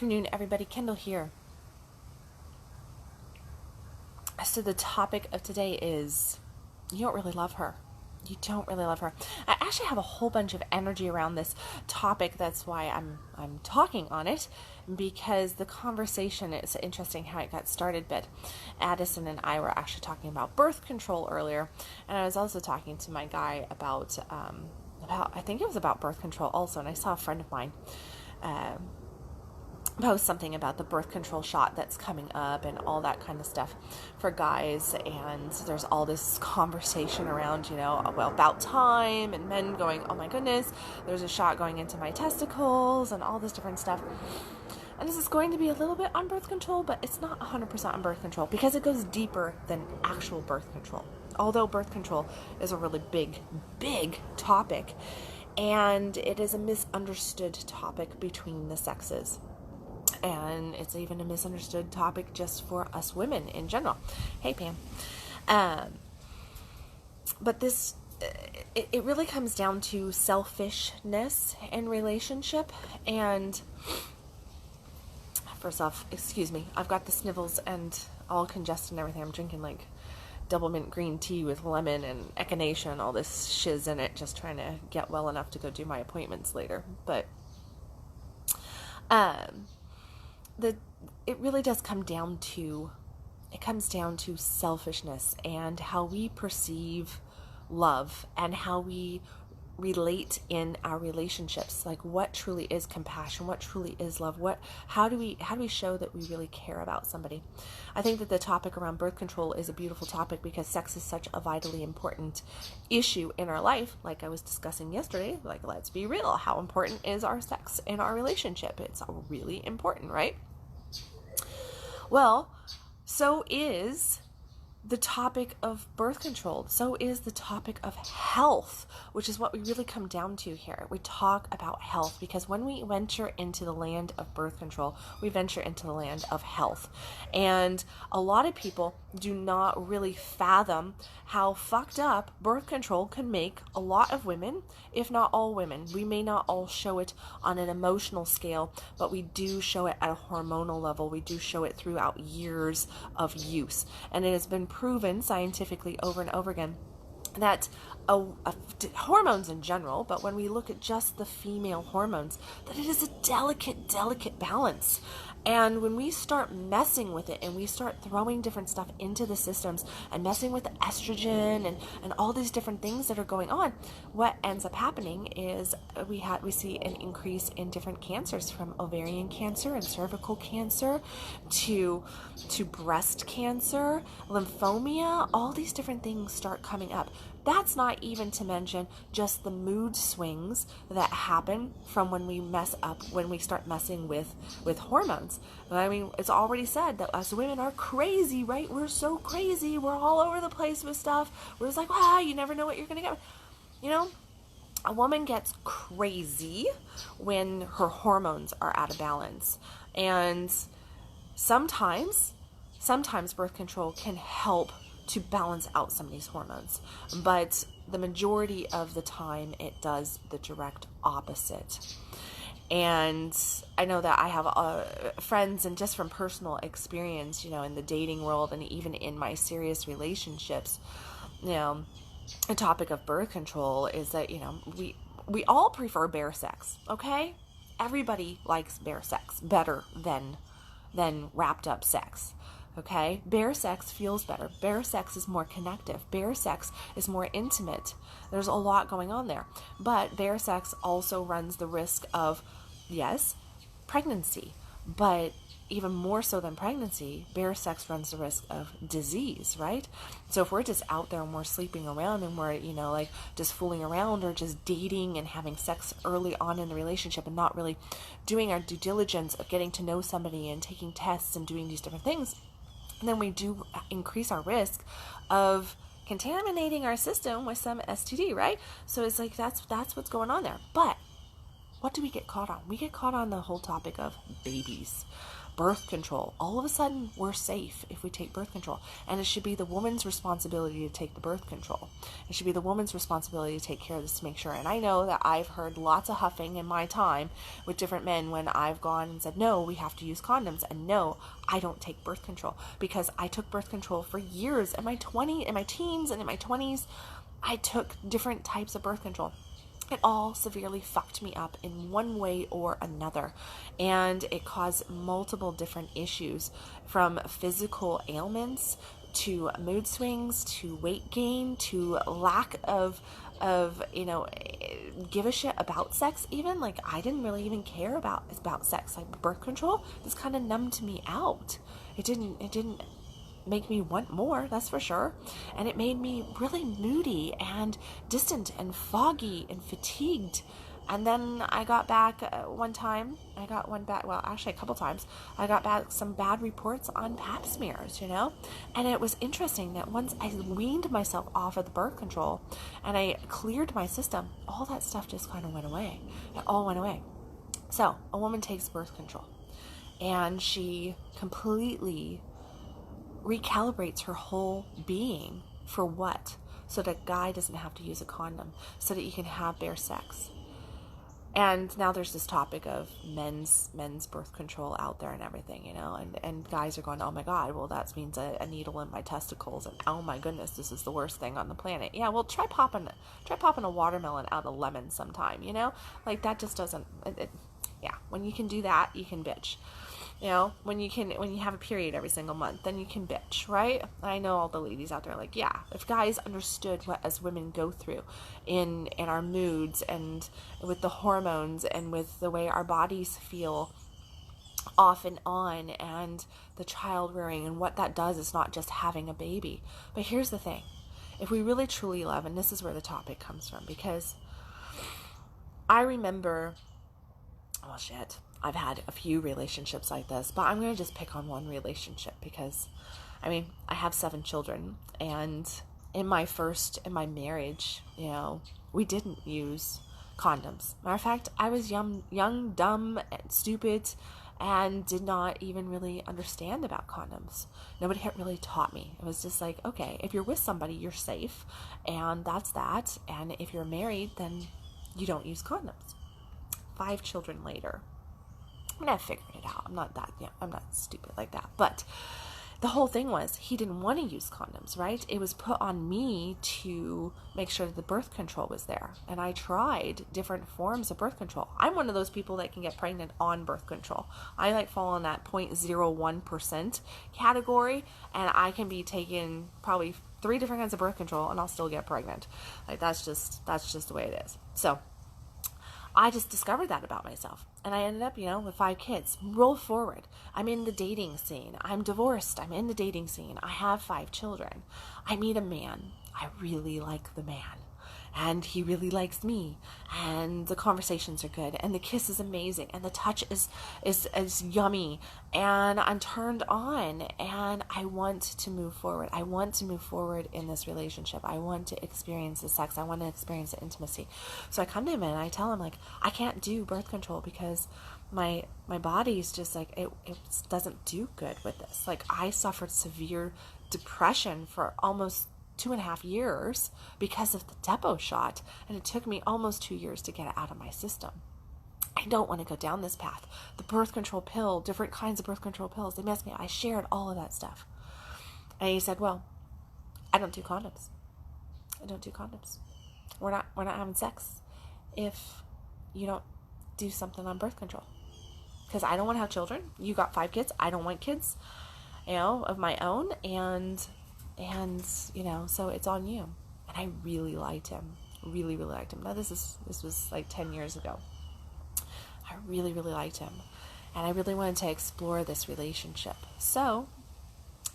afternoon, everybody. Kendall here. So the topic of today is you don't really love her. You don't really love her. I actually have a whole bunch of energy around this topic. That's why I'm talking on it, because the conversation, it's interesting how it got started. But Addison and I were actually talking about birth control earlier, and I was also talking to my guy about I think it was about birth control also. And I saw a friend of mine post something about the birth control shot that's coming up and all that kind of stuff for guys, and there's all this conversation around, about time, and men going, oh my goodness, there's a shot going into my testicles and all this different stuff. And this is going to be a little bit on birth control, but it's not 100% on birth control because it goes deeper than actual birth control. Although birth control is a really big topic, and it is a misunderstood topic between the sexes. And it's even a misunderstood topic just for us women in general. Hey, Pam. But this, it really comes down to selfishness in relationship. And first off, excuse me, I've got the snivels and all congested and everything. I'm drinking like double mint green tea with lemon and echinacea and all this shiz in it, just trying to get well enough to go do my appointments later. But it really does come down to selfishness and how we perceive love and how we relate in our relationships. Like, what truly is compassion? What truly is love? How do we show that we really care about somebody? I think that the topic around birth control is a beautiful topic because sex is such a vitally important issue in our life. Like I was discussing yesterday, like, let's be real. How important is our sex in our relationship? It's really important, right? Well, so is the topic of birth control. So is the topic of health, which is what we really come down to here. We talk about health because when we venture into the land of birth control, we venture into the land of health. And a lot of people do not really fathom how fucked up birth control can make a lot of women, if not all women. We may not all show it on an emotional scale, but we do show it at a hormonal level. We do show it throughout years of use. And it has been proven scientifically over and over again that hormones in general, but when we look at just the female hormones, that it is a delicate balance. And when we start messing with it and we start throwing different stuff into the systems and messing with the estrogen and all these different things that are going on, what ends up happening is we see an increase in different cancers, from ovarian cancer and cervical cancer to breast cancer, lymphoma. All these different things start coming up. That's not even to mention just the mood swings that happen from when we start messing with hormones. I mean, it's already said that us women are crazy, right? We're so crazy. We're all over the place with stuff. We're just like, wow, you never know what you're going to get. A woman gets crazy when her hormones are out of balance. And sometimes birth control can help to balance out some of these hormones, but the majority of the time it does the direct opposite. And I know that I have friends, and just from personal experience, in the dating world and even in my serious relationships, the topic of birth control is that, we all prefer bare sex, okay? Everybody likes bare sex better than wrapped up sex. Okay, bare sex feels better. Bare sex is more connective. Bare sex is more intimate. There's a lot going on there. But bare sex also runs the risk of, yes, pregnancy. But even more so than pregnancy, bare sex runs the risk of disease, right? So if we're just out there and we're sleeping around and we're, just fooling around or just dating and having sex early on in the relationship and not really doing our due diligence of getting to know somebody and taking tests and doing these different things, then we do increase our risk of contaminating our system with some STD, right? So it's like that's what's going on there. But what do we get caught on? We get caught on the whole topic of babies. birth control. All of a sudden, we're safe if we take birth control. And it should be the woman's responsibility to take the birth control. It should be the woman's responsibility to take care of this, to make sure. And I know that I've heard lots of huffing in my time with different men when I've gone and said, no, we have to use condoms. And no, I don't take birth control, because I took birth control for years. In my teens and in my 20s, I took different types of birth control. It all severely fucked me up in one way or another. And it caused multiple different issues, from physical ailments to mood swings to weight gain to lack of give a shit about sex. Even like, I didn't really even care about sex. Like, birth control just kind of numbed me out. It didn't make me want more, that's for sure. And it made me really moody and distant and foggy and fatigued. And then I got back one time, a couple times, I got back some bad reports on pap smears, And it was interesting that once I weaned myself off of the birth control and I cleared my system, all that stuff just kind of went away. It all went away. So a woman takes birth control and she completely recalibrates her whole being. For what? So that a guy doesn't have to use a condom, so that you can have bare sex. And now there's this topic of men's birth control out there and everything, and guys are going, oh my God, well, that means a needle in my testicles, and oh my goodness, this is the worst thing on the planet. Yeah, well, try popping a watermelon out of lemon sometime, like that just doesn't, yeah, when you can do that, you can bitch. When you have a period every single month, then you can bitch, right? I know all the ladies out there are like, yeah, if guys understood what as women go through in our moods and with the hormones and with the way our bodies feel off and on, and the child rearing, and what that does is not just having a baby. But here's the thing. If we really truly love, and this is where the topic comes from, because I remember, oh shit, I've had a few relationships like this, but I'm going to just pick on one relationship because, I have 7 children, and in my marriage, we didn't use condoms. Matter of fact, I was young, dumb, and stupid, and did not even really understand about condoms. Nobody had really taught me. It was just like, okay, if you're with somebody, you're safe, and that's that, and if you're married, then you don't use condoms. 5 children later, I figured it out. I'm not stupid like that. But the whole thing was, he didn't want to use condoms, right? It was put on me to make sure that the birth control was there. And I tried different forms of birth control. I'm one of those people that can get pregnant on birth control. I fall in that 0.01% category, and I can be taking probably 3 different kinds of birth control and I'll still get pregnant. Like, that's just the way it is. So I just discovered that about myself. And I ended up, with 5 kids. Roll forward. I'm in the dating scene. I'm divorced. I'm in the dating scene. I have 5 children. I meet a man. I really like the man. And he really likes me. And the conversations are good. And the kiss is amazing. And the touch is yummy. And I'm turned on. And I want to move forward. I want to move forward in this relationship. I want to experience the sex. I want to experience the intimacy. So I come to him and I tell him, like, I can't do birth control because my body's just like, it doesn't do good with this. Like, I suffered severe depression for almost 2.5 years because of the depot shot, and it took me almost 2 years to get it out of my system. I don't want to go down this path. The birth control pill, different kinds of birth control pills, they messed me up. I shared all of that stuff. And he said, well, I don't do condoms. We're not having sex if you don't do something on birth control. Because I don't want to have children. You got 5 kids. I don't want kids, of my own. And so it's on you. And I really liked him. Really, really liked him. Now this was like 10 years ago. I really, really liked him. And I really wanted to explore this relationship. So,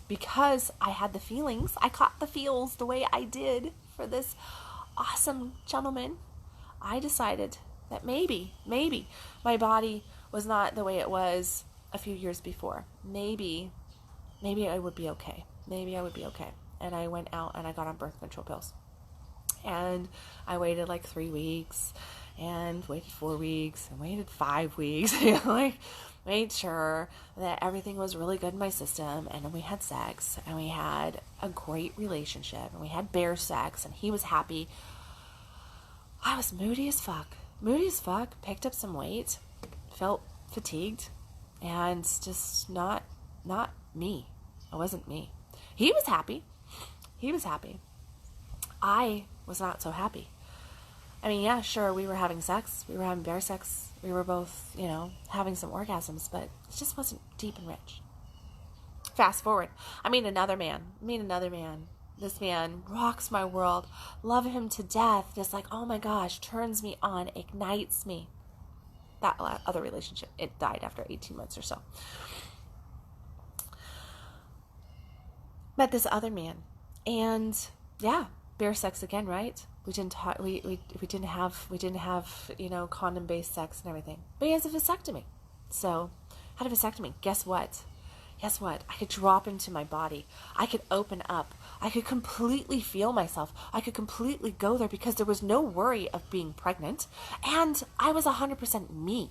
because I had the feelings, I caught the feels the way I did for this awesome gentleman, I decided that maybe my body was not the way it was a few years before. Maybe I would be okay. And I went out and I got on birth control pills. And I waited like 3 weeks, and waited 4 weeks and waited 5 weeks, like made sure that everything was really good in my system, and then we had sex, and we had a great relationship, and we had bear sex, and he was happy. I was moody as fuck, picked up some weight, felt fatigued, and just not me. It wasn't me. He was happy. I was not so happy. I mean, yeah, sure, we were having sex. We were having bear sex. We were both, having some orgasms, but it just wasn't deep and rich. Fast forward. I meet another man. This man rocks my world. Love him to death. Just like, oh my gosh, turns me on, ignites me. That other relationship, it died after 18 months or so. Met this other man. And yeah, bear sex again, right? We didn't talk, we didn't have condom-based sex and everything. But he has a vasectomy. So, had a vasectomy. Guess what? I could drop into my body. I could open up. I could completely feel myself. I could completely go there because there was no worry of being pregnant. And I was 100% me.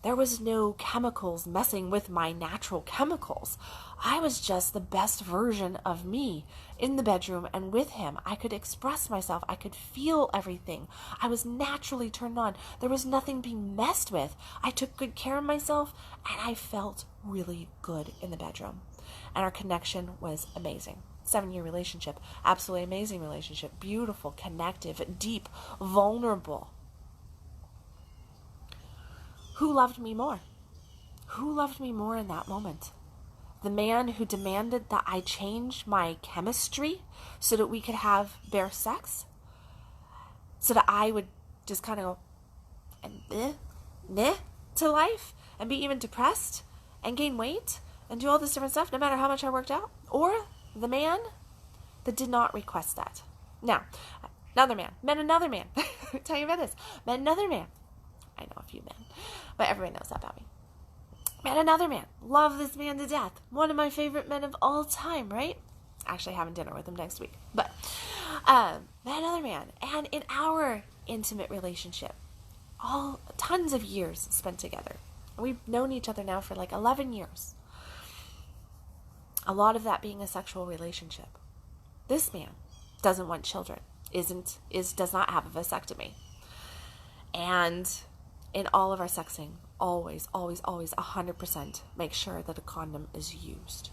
There was no chemicals messing with my natural chemicals. I was just the best version of me in the bedroom and with him. I could express myself. I could feel everything. I was naturally turned on. There was nothing being messed with. I took good care of myself, and I felt really good in the bedroom. And our connection was amazing. 7-year relationship. Absolutely amazing relationship. Beautiful, connective, deep, vulnerable. Who loved me more? Who loved me more in that moment? The man who demanded that I change my chemistry so that we could have bear sex? So that I would just kind of go to life and be even depressed and gain weight and do all this different stuff no matter how much I worked out? Or the man that did not request that? Now, met another man. Tell you about this. Met another man. I know a few men, but everyone knows that about me. Met another man. Love this man to death. One of my favorite men of all time, right? Actually, having dinner with him next week. But met another man. And in our intimate relationship, tons of years spent together. We've known each other now for like 11 years. A lot of that being a sexual relationship. This man doesn't want children. Does not have a vasectomy. And in all of our sexing, always 100% make sure that a condom is used.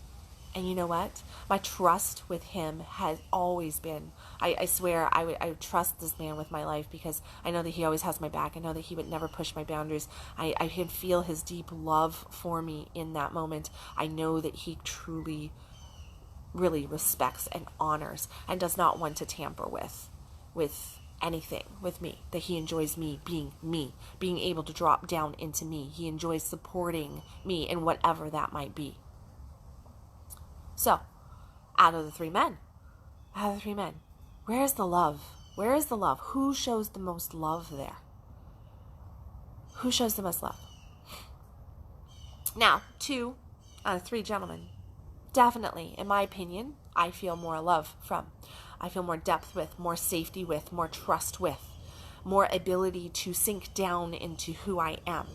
And you know what? My trust with him has always been, I swear, I would trust this man with my life because I know that he always has my back. I know that he would never push my boundaries. I can feel his deep love for me in that moment. I know that he truly, really respects and honors and does not want to tamper with anything with me, that he enjoys me, being able to drop down into me. He enjoys supporting me in whatever that might be. So, out of the three men, where's the love? Who shows the most love there? Who shows the most love? Now, 2 out of 3 gentlemen, definitely, in my opinion, I feel more love from. I feel more depth with, more safety with, more trust with, more ability to sink down into who I am.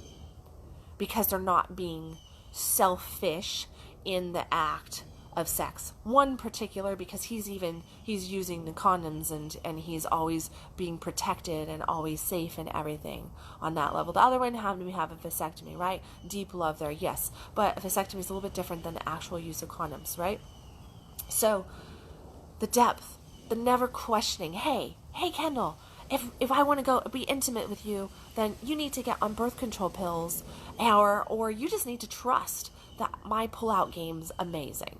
Because they're not being selfish in the act of sex. One particular, because he's using the condoms and he's always being protected and always safe and everything on that level. The other one had to have a vasectomy, right? Deep love there, yes. But a vasectomy is a little bit different than the actual use of condoms, right? So, the depth, the never questioning, hey Kendal, if I want to go be intimate with you, then you need to get on birth control pills, or you just need to trust that my pull-out game's amazing.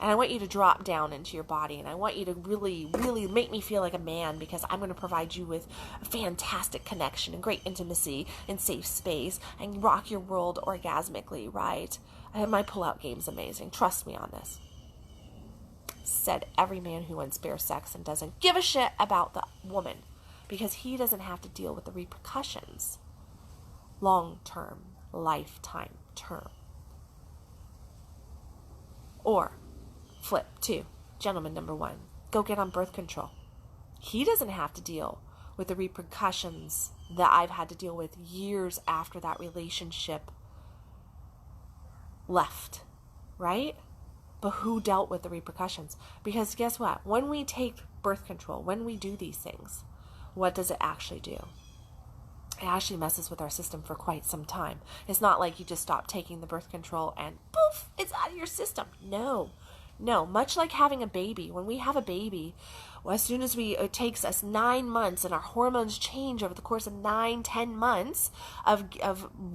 And I want you to drop down into your body, and I want you to really, really make me feel like a man, because I'm going to provide you with a fantastic connection and great intimacy and safe space and rock your world orgasmically, right? And my pull-out game's amazing. Trust me on this. Said every man who wants bear sex and doesn't give a shit about the woman, because he doesn't have to deal with the repercussions long-term, lifetime term. Or flip 2, gentleman number 1, go get on birth control. He doesn't have to deal with the repercussions that I've had to deal with years after that relationship left, right? But who dealt with the repercussions? Because guess what? When we take birth control, when we do these things, what does it actually do? It actually messes with our system for quite some time. It's not like you just stop taking the birth control and poof, it's out of your system. No, much like having a baby. When we have a baby, well, as soon as it takes us 9 months, and our hormones change over the course of 9-10 months of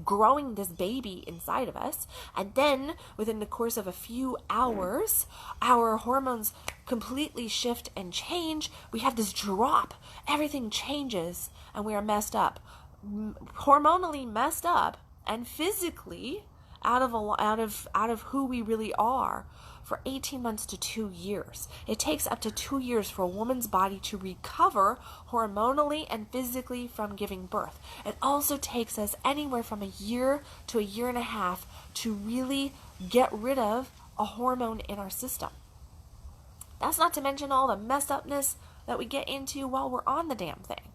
growing this baby inside of us, and then within the course of a few hours, our hormones completely shift and change. We have this drop. Everything changes, and we are messed up, hormonally messed up, and physically out of who we really are for 18 months to 2 years. It takes up to 2 years for a woman's body to recover hormonally and physically from giving birth. It also takes us anywhere from a year to a year and a half to really get rid of a hormone in our system. That's not to mention all the messed upness that we get into while we're on the damn thing.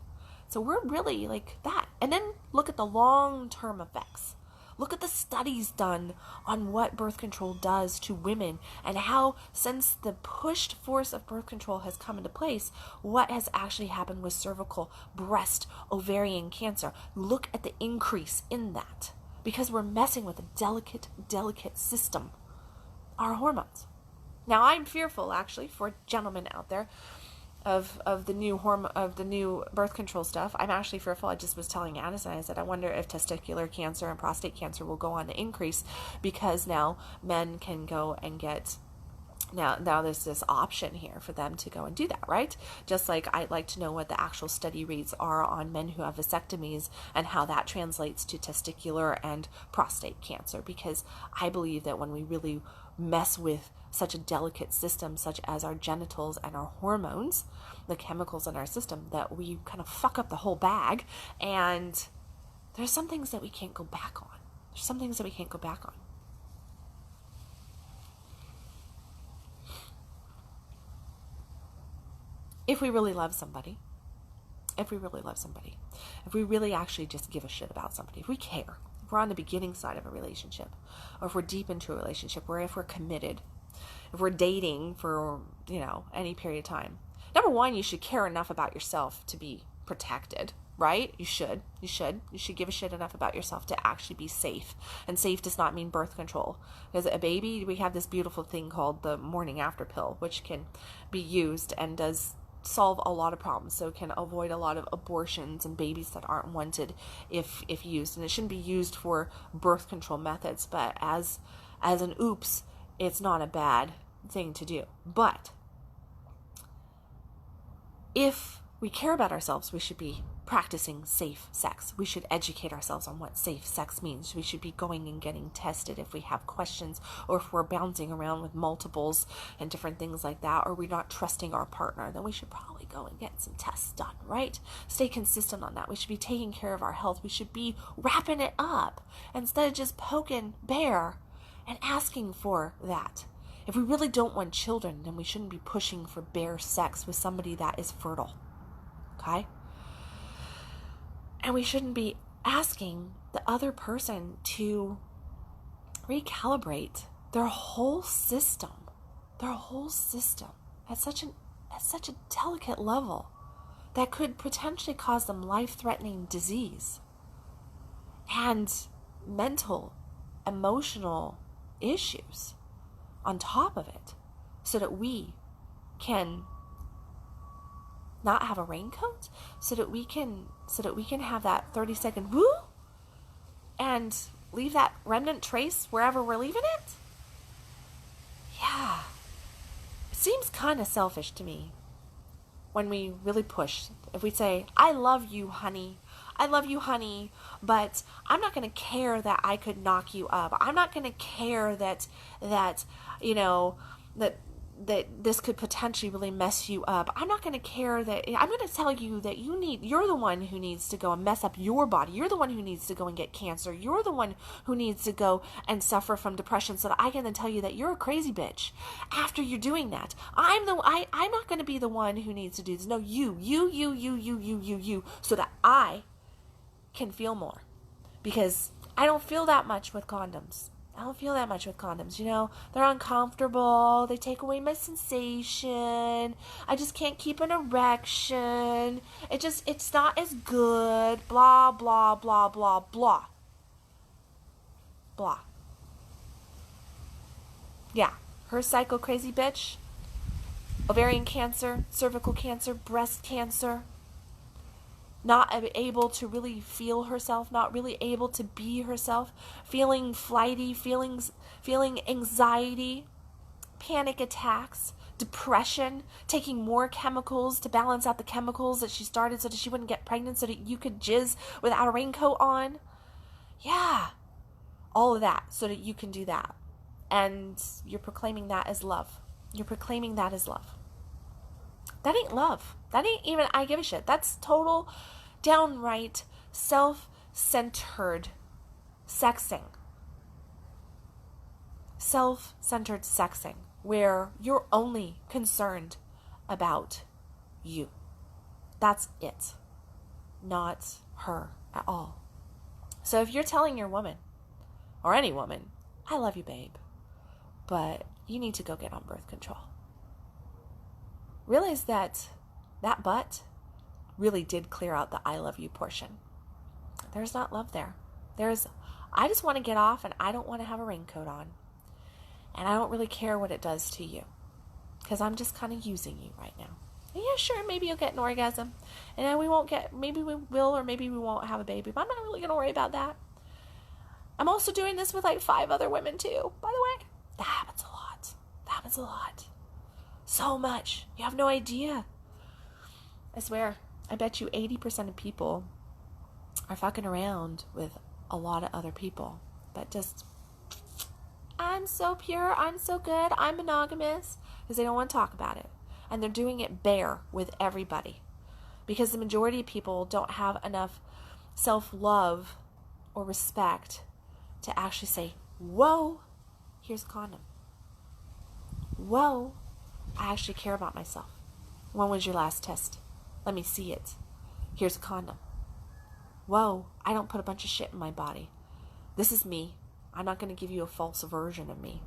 So we're really like that. And then look at the long-term effects. Look at the studies done on what birth control does to women, and how, since the pushed force of birth control has come into place, what has actually happened with cervical, breast, ovarian cancer. Look at the increase in that, because we're messing with a delicate system, our hormones. Now, I'm fearful, actually, for gentlemen out there of the new birth control stuff. I'm actually fearful. I just was telling Addison, I said, I wonder if testicular cancer and prostate cancer will go on to increase, because now men can go and get, now there's this option here for them to go and do that, right? Just like I'd like to know what the actual study rates are on men who have vasectomies and how that translates to testicular and prostate cancer, because I believe that when we really mess with such a delicate system, such as our genitals and our hormones, the chemicals in our system, that we kind of fuck up the whole bag, and there's some things that we can't go back on. There's some things that we can't go back on. If we really love somebody, if we really actually just give a shit about somebody, if we care, if we're on the beginning side of a relationship, or if we're deep into a relationship, or if we're committed, if we're dating for, any period of time. Number one, you should care enough about yourself to be protected, right? You should give a shit enough about yourself to actually be safe. And safe does not mean birth control. Because a baby, we have this beautiful thing called the morning after pill, which can be used and does solve a lot of problems. So it can avoid a lot of abortions and babies that aren't wanted if used. And it shouldn't be used for birth control methods, but as an oops, it's not a bad thing to do. But if we care about ourselves, we should be practicing safe sex. We should educate ourselves on what safe sex means. We should be going and getting tested if we have questions, or if we're bouncing around with multiples and different things like that, or we're not trusting our partner, then we should probably go and get some tests done, right? Stay consistent on that. We should be taking care of our health. We should be wrapping it up instead of just poking bear and asking for that. If we really don't want children, then we shouldn't be pushing for bare sex with somebody that is fertile. Okay? And we shouldn't be asking the other person to recalibrate their whole system at such a delicate level that could potentially cause them life-threatening disease and mental, emotional issues on top of it, so that we can not have a raincoat, so that we can have that 30-second woo and leave that remnant trace wherever we're leaving it. Yeah, it seems kind of selfish to me when we really push. If we say, I love you, honey, but I'm not going to care that I could knock you up. I'm not going to care that that this could potentially really mess you up. I'm not going to care that, I'm going to tell you that you're the one who needs to go and mess up your body. You're the one who needs to go and get cancer. You're the one who needs to go and suffer from depression so that I can then tell you that you're a crazy bitch after you're doing that. I'm not going to be the one who needs to do this. No, you, so that I can feel more, because I don't feel that much with condoms. You know, they're uncomfortable. They take away my sensation. I just can't keep an erection. It's not as good. Blah, blah, blah, blah, blah. Blah. Yeah, her psycho crazy bitch. Ovarian cancer, cervical cancer, breast cancer. Not able to really feel herself, not really able to be herself, feeling flighty, feeling anxiety, panic attacks, depression, taking more chemicals to balance out the chemicals that she started so that she wouldn't get pregnant, so that you could jizz without a raincoat on. Yeah, all of that so that you can do that. And you're proclaiming that as love. That ain't love. That ain't even I give a shit. That's total, downright, self-centered sexing. Self-centered sexing, where you're only concerned about you. That's it. Not her at all. So if you're telling your woman, or any woman, I love you, babe, but you need to go get on birth control, realize that butt really did clear out the I love you portion. There's not love there. I just want to get off and I don't want to have a raincoat on. And I don't really care what it does to you, because I'm just kind of using you right now. And yeah, sure, maybe you'll get an orgasm. And then maybe we will, or maybe we won't have a baby. But I'm not really going to worry about that. I'm also doing this with like 5 other women too, by the way. That happens a lot. So much. You have no idea. I swear, I bet you 80% of people are fucking around with a lot of other people. But just, I'm so pure, I'm so good, I'm monogamous, because they don't want to talk about it. And they're doing it bare with everybody. Because the majority of people don't have enough self-love or respect to actually say, whoa, here's a condom. Whoa, I actually care about myself. When was your last test? Let me see it. Here's a condom. Whoa, I don't put a bunch of shit in my body. This is me. I'm not going to give you a false version of me.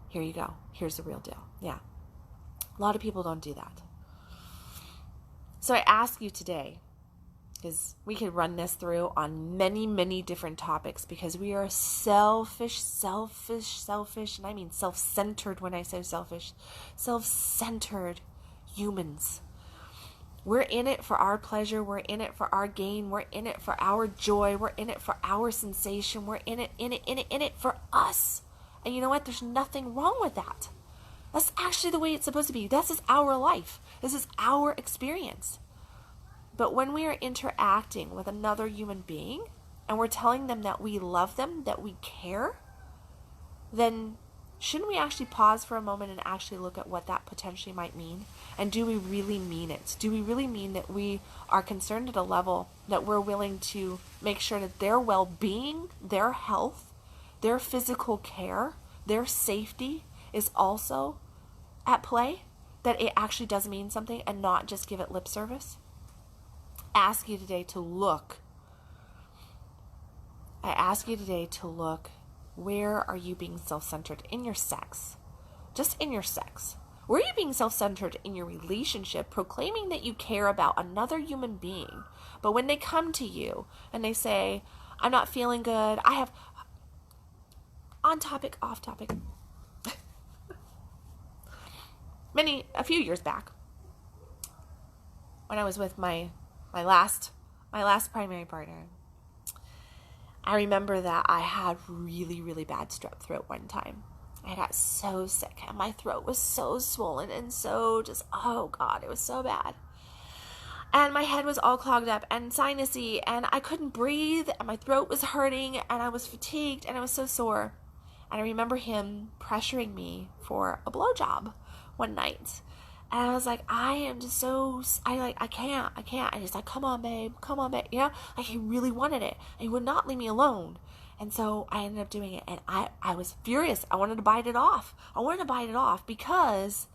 Here you go. Here's the real deal. Yeah. A lot of people don't do that. So I ask you today, because we could run this through on many, many different topics, because we are selfish, and I mean self-centered when I say selfish, self-centered humans. We're in it for our pleasure, we're in it for our gain, we're in it for our joy, we're in it for our sensation, we're in it for us. And you know what? There's nothing wrong with that. That's actually the way it's supposed to be. This is our life. This is our experience. But when we are interacting with another human being and we're telling them that we love them, that we care, then shouldn't we actually pause for a moment and actually look at what that potentially might mean? And do we really mean it? Do we really mean that we are concerned at a level that we're willing to make sure that their well-being, their health, their physical care, their safety is also at play? That it actually does mean something and not just give it lip service? Ask you today to look. Where are you being self-centered in your sex? Just in your sex. Where are you being self-centered in your relationship, proclaiming that you care about another human being, but when they come to you and they say, I'm not feeling good, I have, on topic, off topic, a few years back, when I was with my last primary partner, I remember that I had really, really bad strep throat one time. I got so sick and my throat was so swollen and so just, oh God, it was so bad. And my head was all clogged up and sinusy and I couldn't breathe and my throat was hurting and I was fatigued and I was so sore. And I remember him pressuring me for a blowjob one night. And I was like, I can't. And he's like, come on, babe. You know, like he really wanted it. And he would not leave me alone. And so I ended up doing it. And I was furious. I wanted to bite it off. Because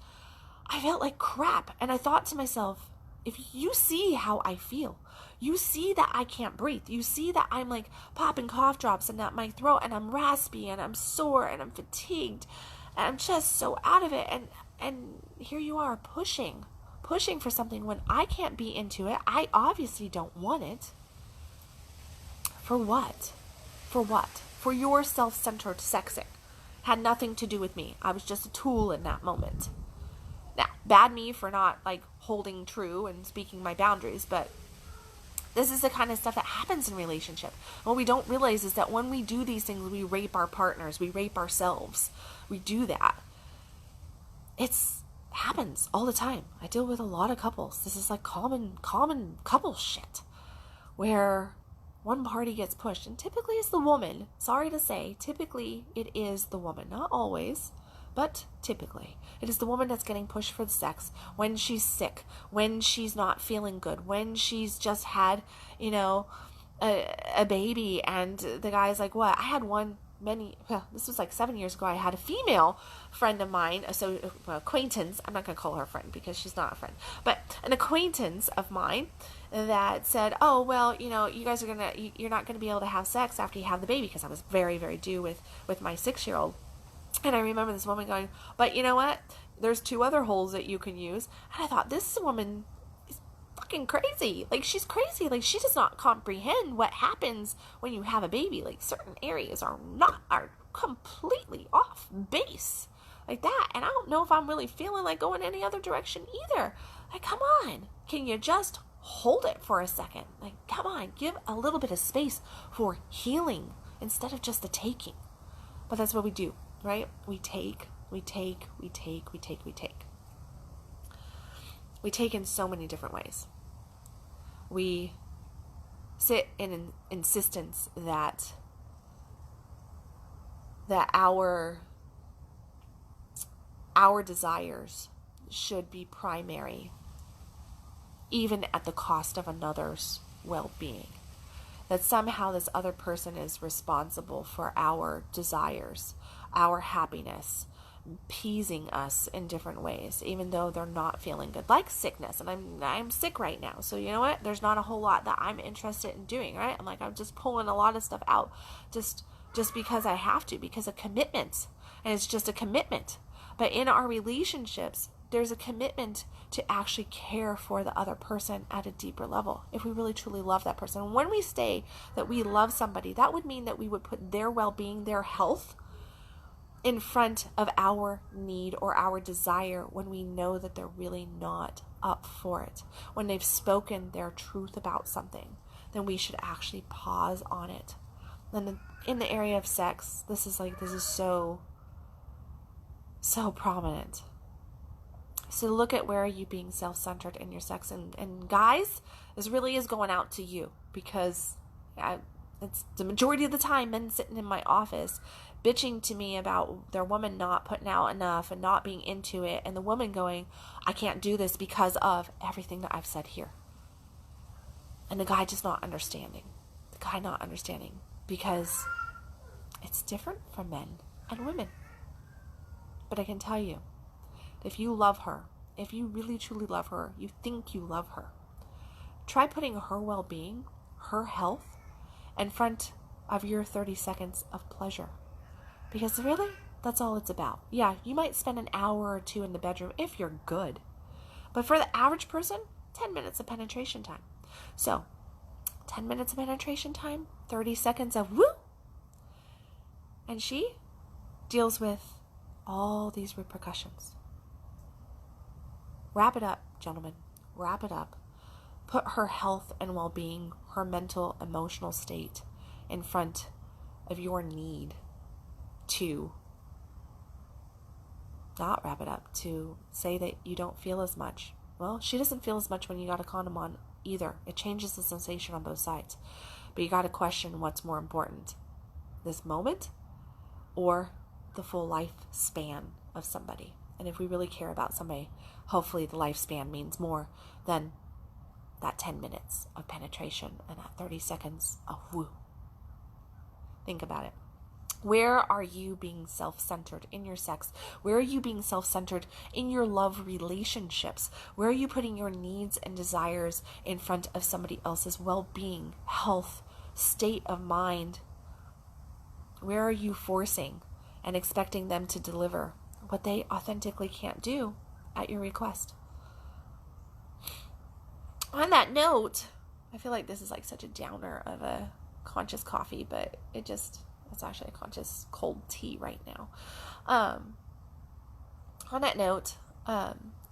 I felt like crap. And I thought to myself, if you see how I feel, you see that I can't breathe. You see that I'm like popping cough drops and that my throat, and I'm raspy and I'm sore and I'm fatigued and I'm just so out of it. And here you are pushing for something when I can't be into it. I obviously don't want it. For what? For your self-centered sexing. Had nothing to do with me. I was just a tool in that moment. Now, bad me for not like holding true and speaking my boundaries, but this is the kind of stuff that happens in relationship. What we don't realize is that when we do these things, we rape our partners, we rape ourselves. We do that. It's happens all the time. I deal with a lot of couples. This is like common couple shit where one party gets pushed, and typically it's the woman. Sorry to say, typically it is the woman. Not always, but typically it is the woman that's getting pushed for the sex when she's sick, when she's not feeling good, when she's just had, you know, a baby, and the guy's like, what? I had this was like 7 years ago. I had a female friend of mine, acquaintance. I'm not going to call her a friend because she's not a friend, but an acquaintance of mine that said, oh, well, you know, you're not going to be able to have sex after you have the baby, because I was very, very due with my 6-year-old. And I remember this woman going, but you know what? There's 2 other holes that you can use. And I thought, this woman is fucking crazy. Like, she's crazy. Like, she does not comprehend what happens when you have a baby. Like, certain areas are completely off base like that. And I don't know if I'm really feeling like going any other direction either. Like, come on. Can you just hold it for a second? Like, come on. Give a little bit of space for healing instead of just the taking. But that's what we do. Right? We take. We take in so many different ways. We sit in an insistence that our desires should be primary, even at the cost of another's well-being. That somehow this other person is responsible for our desires, our happiness, appeasing us in different ways, even though they're not feeling good, like sickness. And I'm sick right now, so you know what? There's not a whole lot that I'm interested in doing, right? I'm just pulling a lot of stuff out, just because I have to, because of commitment, and it's just a commitment. But in our relationships, there's a commitment to actually care for the other person at a deeper level, if we really truly love that person. And when we say that we love somebody, that would mean that we would put their well-being, their health, in front of our need or our desire, when we know that they're really not up for it. When they've spoken their truth about something, then we should actually pause on it. And in the area of sex, this is so prominent. So look at where are you being self-centered in your sex. And guys, this really is going out to you, because it's the majority of the time men sitting in my office bitching to me about their woman not putting out enough and not being into it, and the woman going, I can't do this because of everything that I've said here. And the guy just not understanding. Because it's different for men and women. But I can tell you, if you love her, if you really truly love her, you think you love her, try putting her well-being, her health, in front of your 30 seconds of pleasure. Because really, that's all it's about. Yeah, you might spend an hour or 2 in the bedroom if you're good. But for the average person, 10 minutes of penetration time. So, 10 minutes of penetration time, 30 seconds of woo! And she deals with all these repercussions. Wrap it up, gentlemen. Wrap it up. Put her health and well-being, her mental, emotional state in front of your need to not wrap it up, to say that you don't feel as much. Well, she doesn't feel as much when you got a condom on either. It changes the sensation on both sides. But you got to question what's more important, this moment or the full lifespan of somebody. And if we really care about somebody, hopefully the lifespan means more than that 10 minutes of penetration and that 30 seconds of woo. Think about it. Where are you being self-centered in your sex? Where are you being self-centered in your love relationships? Where are you putting your needs and desires in front of somebody else's well-being, health, state of mind? Where are you forcing and expecting them to deliver what they authentically can't do at your request? On that note, I feel like this is like such a downer of a conscious coffee, but it's actually a conscious cold tea right now. On that note,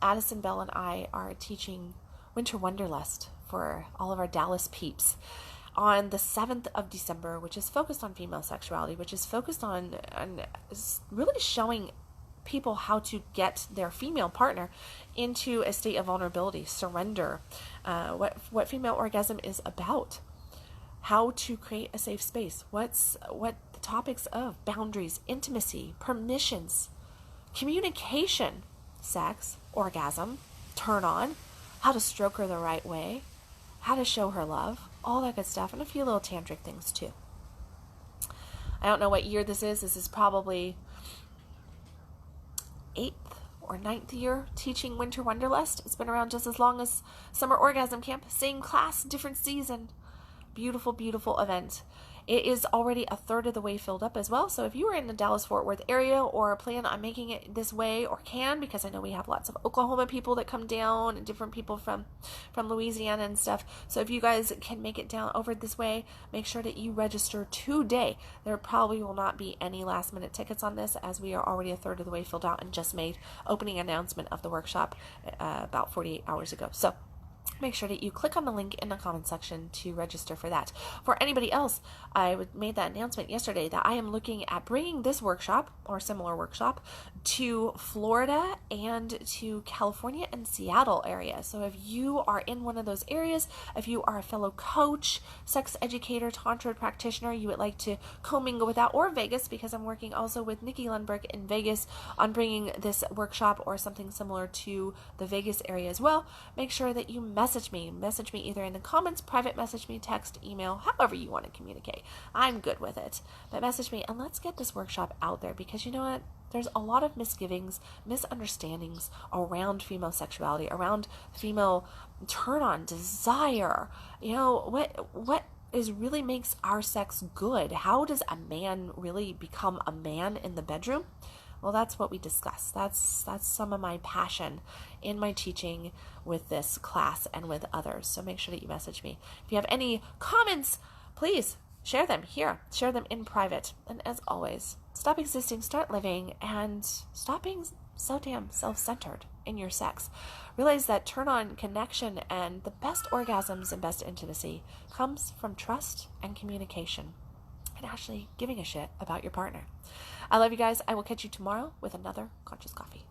Addison Bell and I are teaching Winter Wonderlust for all of our Dallas peeps on the 7th of December, which is focused on female sexuality, which is focused on really showing people how to get their female partner into a state of vulnerability, surrender, what female orgasm is about, how to create a safe space, what the topics of boundaries, intimacy, permissions, communication, sex, orgasm, turn on, how to stroke her the right way, how to show her love, all that good stuff, and a few little tantric things too. I don't know what year this is. This is probably 8th or 9th year teaching Winter Wonderlust. It's been around just as long as Summer Orgasm Camp. Same class, different season. Beautiful, beautiful event. It is already a third of the way filled up as well. So if you are in the Dallas-Fort Worth area or plan on making it this way or can, because I know we have lots of Oklahoma people that come down and different people from Louisiana and stuff. So if you guys can make it down over this way, make sure that you register today. There probably will not be any last minute tickets on this as we are already a third of the way filled out and just made opening announcement of the workshop about 48 hours ago. So make sure that you click on the link in the comment section to register for that. For anybody else, I made that announcement yesterday that I am looking at bringing this workshop or similar workshop to Florida and to California and Seattle area. So if you are in one of those areas, if you are a fellow coach, sex educator, tantra practitioner, you would like to commingle with that, or Vegas, because I'm working also with Nikki Lundberg in Vegas on bringing this workshop or something similar to the Vegas area as well, make sure that you message me either in the comments, private message me, text, email, however you want to communicate. I'm good with it, but message me and let's get this workshop out there, because you know what? There's a lot of misgivings, misunderstandings around female sexuality, around female turn on, desire. You know, what is really makes our sex good? How does a man really become a man in the bedroom? Well, that's what we discuss. That's some of my passion in my teaching with this class and with others. So make sure that you message me. If you have any comments, please share them here. Share them in private. And as always, stop existing, start living, and stop being so damn self-centered in your sex. Realize that turn on, connection, and the best orgasms and best intimacy comes from trust and communication and actually giving a shit about your partner. I love you guys. I will catch you tomorrow with another Conscious Coffee.